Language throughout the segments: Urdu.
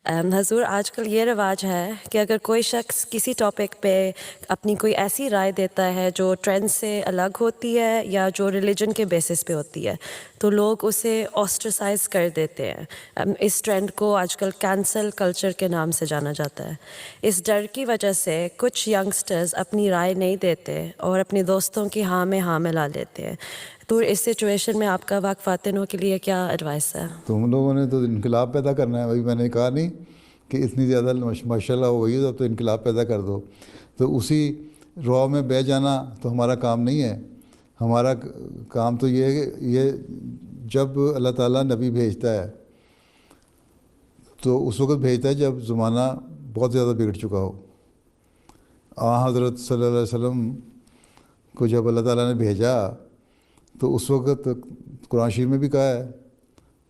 حضور آج کل یہ رواج ہے کہ اگر کوئی شخص کسی ٹاپک پہ اپنی کوئی ایسی رائے دیتا ہے جو ٹرینڈ سے الگ ہوتی ہے یا جو ریلیجن کے بیسس پہ ہوتی ہے تو لوگ اسے آسٹرسائز کر دیتے ہیں۔ اس ٹرینڈ کو آج کل کینسل کلچر کے نام سے جانا جاتا ہے۔ اس ڈر کی وجہ سے کچھ ینگسٹرز اپنی رائے نہیں دیتے اور اپنے دوستوں کی ہاں میں ہاں ملا لیتے ہیں۔ تو اس سچویشن میں آپ کا واقفاتنوں کے لیے کیا ایڈوائس ہے؟ تم لوگوں نے تو انقلاب پیدا کرنا ہے، ابھی میں نے کہا نہیں کہ اتنی زیادہ ماشاء اللہ ہو گئی ہے تو انقلاب پیدا کر دو۔ تو اسی رو میں بہ جانا تو ہمارا کام نہیں ہے۔ ہمارا کام تو یہ ہے کہ یہ جب اللہ تعالیٰ نبی بھیجتا ہے تو اس وقت بھیجتا ہے جب زمانہ بہت زیادہ بگڑ چکا ہو۔ حضرت صلی اللہ علیہ وسلم کو جب اللہ تعالیٰ نے بھیجا تو اس وقت قرآن شریف میں بھی کہا ہے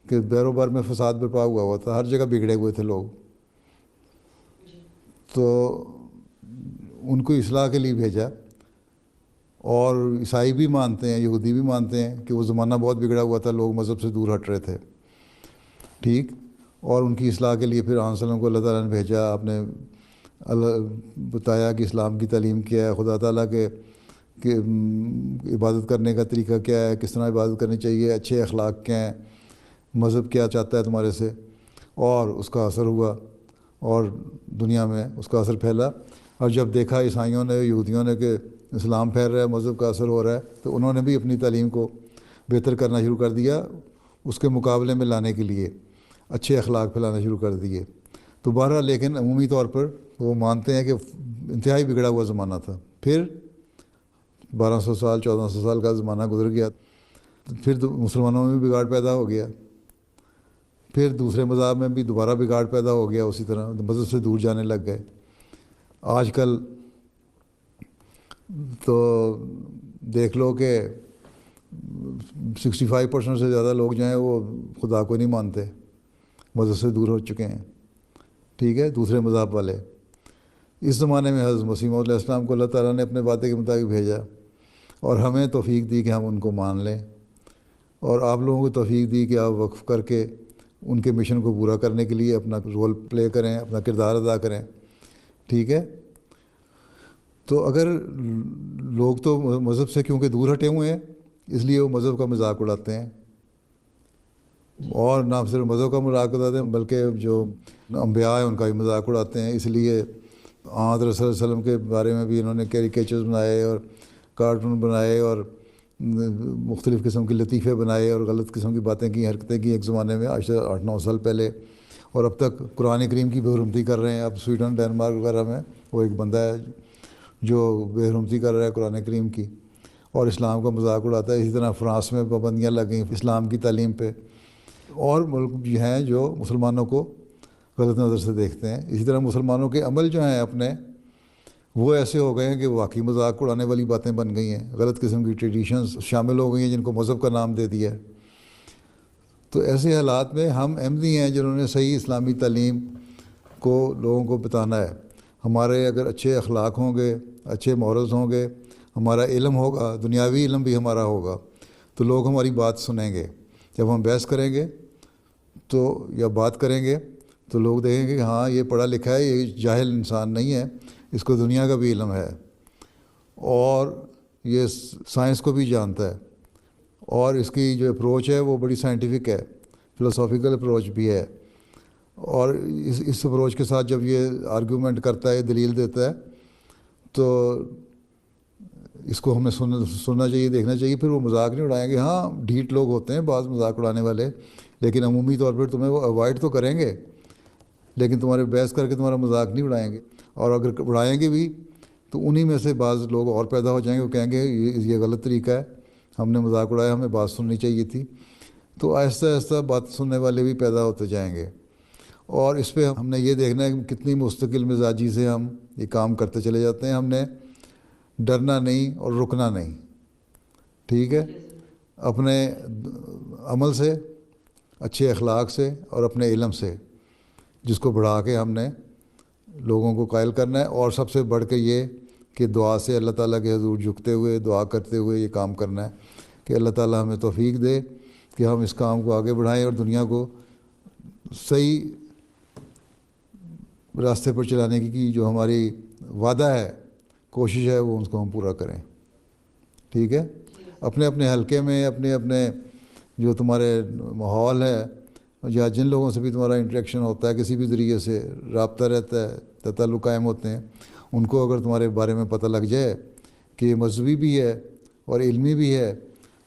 کہ بیر و بر میں فساد برپا ہوا تھا، ہر جگہ بگڑے ہوئے تھے لوگ، تو ان کو اصلاح کے لیے بھیجا۔ اور عیسائی بھی مانتے ہیں، یہودی بھی مانتے ہیں کہ وہ زمانہ بہت بگڑا ہوا تھا، لوگ مذہب سے دور ہٹ رہے تھے، ٹھیک، اور ان کی اصلاح کے لیے پھر آن وسلم کو اللہ تعالیٰ نے بھیجا۔ آپ نے بتایا کہ اسلام کی تعلیم کیا ہے، خدا تعالیٰ کے کہ عبادت کرنے کا طریقہ کیا ہے، کس طرح عبادت کرنی چاہیے، اچھے اخلاق کیا ہیں، مذہب کیا چاہتا ہے تمہارے سے، اور اس کا اثر ہوا اور دنیا میں اس کا اثر پھیلا۔ اور جب دیکھا عیسائیوں نے، یہودیوں نے کہ اسلام پھیل رہا ہے، مذہب کا اثر ہو رہا ہے، تو انہوں نے بھی اپنی تعلیم کو بہتر کرنا شروع کر دیا، اس کے مقابلے میں لانے کے لیے اچھے اخلاق پھیلانا شروع کر دیے۔ تو بہرحال لیکن عمومی طور پر وہ مانتے ہیں کہ انتہائی بگڑا ہوا زمانہ تھا۔ پھر 1200 سال 1400 سال کا زمانہ گزر گیا، پھر مسلمانوں میں بھی بگاڑ پیدا ہو گیا، پھر دوسرے مذاہب میں بھی دوبارہ بگاڑ پیدا ہو گیا، اسی طرح مذہب سے دور جانے لگ گئے۔ آج کل تو دیکھ لو کہ 65% سے زیادہ لوگ جو ہیں وہ خدا کو نہیں مانتے، مذہب سے دور ہو چکے ہیں، ٹھیک ہے، دوسرے مذہب والے۔ اس زمانے میں حضرت مسیح موعود علیہ السلام کو اللہ تعالیٰ نے اپنے وعدے کے مطابق بھیجا اور ہمیں توفیق دی کہ ہم ان کو مان لیں، اور آپ لوگوں کو توفیق دی کہ آپ وقف کر کے ان کے مشن کو پورا کرنے کے لیے اپنا رول پلے کریں، اپنا کردار ادا کریں، ٹھیک ہے۔ تو اگر لوگ تو مذہب سے کیونکہ دور ہٹے ہوئے ہیں اس لیے وہ مذہب کا مذاق اڑاتے ہیں، اور نہ صرف مذہب کا مذاق اڑاتے ہیں بلکہ جو انبیاء ہیں ان کا بھی مذاق اڑاتے ہیں۔ اس لیے حضرت صلی اللہ علیہ وسلم کے بارے میں بھی انہوں نے کیریکیچرز بنائے اور کارٹون بنائے اور مختلف قسم کے لطیفے بنائے اور غلط قسم کی باتیں کی، حرکتیں کی ایک زمانے میں، آج سے 8-9 سال پہلے، اور اب تک قرآن کریم کی بے حرمتی کر رہے ہیں۔ اب سویڈن، ڈینمارک وغیرہ میں وہ ایک بندہ ہے جو بے حرمتی کر رہا ہے قرآن کریم کی اور اسلام کا مذاق اڑاتا ہے۔ اسی طرح فرانس میں پابندیاں لگ گئیں اسلام کی تعلیم پہ، اور ملک بھی ہیں جو مسلمانوں کو غلط نظر سے دیکھتے ہیں۔ اسی طرح مسلمانوں کے عمل جو ہیں اپنے، وہ ایسے ہو گئے ہیں کہ واقعی مذاق اڑانے والی باتیں بن گئی ہیں، غلط قسم کی ٹریڈیشنز شامل ہو گئی ہیں جن کو مذہب کا نام دے دیا ہے۔ تو ایسے حالات میں ہم احمدی ہیں جنہوں نے صحیح اسلامی تعلیم کو لوگوں کو بتانا ہے۔ ہمارے اگر اچھے اخلاق ہوں گے، اچھے مورز ہوں گے، ہمارا علم ہوگا، دنیاوی علم بھی ہمارا ہوگا، تو لوگ ہماری بات سنیں گے۔ جب ہم بحث کریں گے تو یا بات کریں گے تو لوگ دیکھیں گے کہ ہاں یہ پڑھا لکھا ہے، یہ جاہل انسان نہیں ہے، اس کو دنیا کا بھی علم ہے اور یہ سائنس کو بھی جانتا ہے، اور اس کی جو اپروچ ہے وہ بڑی سائنٹیفک ہے، فلسافیکل اپروچ بھی ہے، اور اس اپروچ کے ساتھ جب یہ آرگیومنٹ کرتا ہے، دلیل دیتا ہے، تو اس کو ہمیں سننا چاہیے، دیکھنا چاہیے۔ پھر وہ مذاق نہیں اڑائیں گے۔ ہاں ڈھیٹ لوگ ہوتے ہیں بعض مذاق اڑانے والے، لیکن عمومی طور پر تمہیں وہ اوائڈ تو کریں گے، لیکن تمہارے بحث کر کے تمہارا مذاق نہیں اڑائیں گے، اور اگر اڑائیں گے بھی تو انہی میں سے بعض لوگ اور پیدا ہو جائیں گے، وہ کہیں گے یہ غلط طریقہ ہے، ہم نے مذاق اڑایا، ہمیں بات سننی چاہیے تھی۔ تو آہستہ آہستہ بات سننے والے بھی پیدا ہوتے جائیں گے، اور اس پہ ہم نے یہ دیکھنا ہے کہ کتنی مستقل مزاجی سے ہم یہ کام کرتے چلے جاتے ہیں۔ ہم نے ڈرنا نہیں اور رکنا نہیں، ٹھیک ہے، اپنے عمل سے، اچھے اخلاق سے اور اپنے علم سے، جس کو بڑھا کے ہم نے لوگوں کو قائل کرنا ہے، اور سب سے بڑھ کے یہ کہ دعا سے اللہ تعالیٰ کے حضور جھکتے ہوئے، دعا کرتے ہوئے یہ کام کرنا ہے کہ اللہ تعالیٰ ہمیں توفیق دے کہ ہم اس کام کو آگے بڑھائیں اور دنیا کو صحیح راستے پر چلانے کی جو ہماری وعدہ ہے، کوشش ہے، وہ اس کو ہم پورا کریں. ٹھیک ہے؟ اپنے اپنے حلقے میں، اپنے اپنے جو تمہارے ماحول ہے یا جن لوگوں سے بھی تمہارا انٹریکشن ہوتا ہے، کسی بھی ذریعے سے رابطہ رہتا ہے، تعلق قائم ہوتے ہیں، ان کو اگر تمہارے بارے میں پتہ لگ جائے کہ یہ مذہبی بھی ہے اور علمی بھی ہے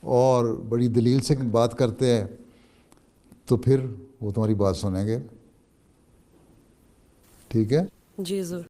اور بڑی دلیل سے بات کرتے ہیں، تو پھر وہ تمہاری بات سنیں گے. ٹھیک ہے؟ جی ضرور.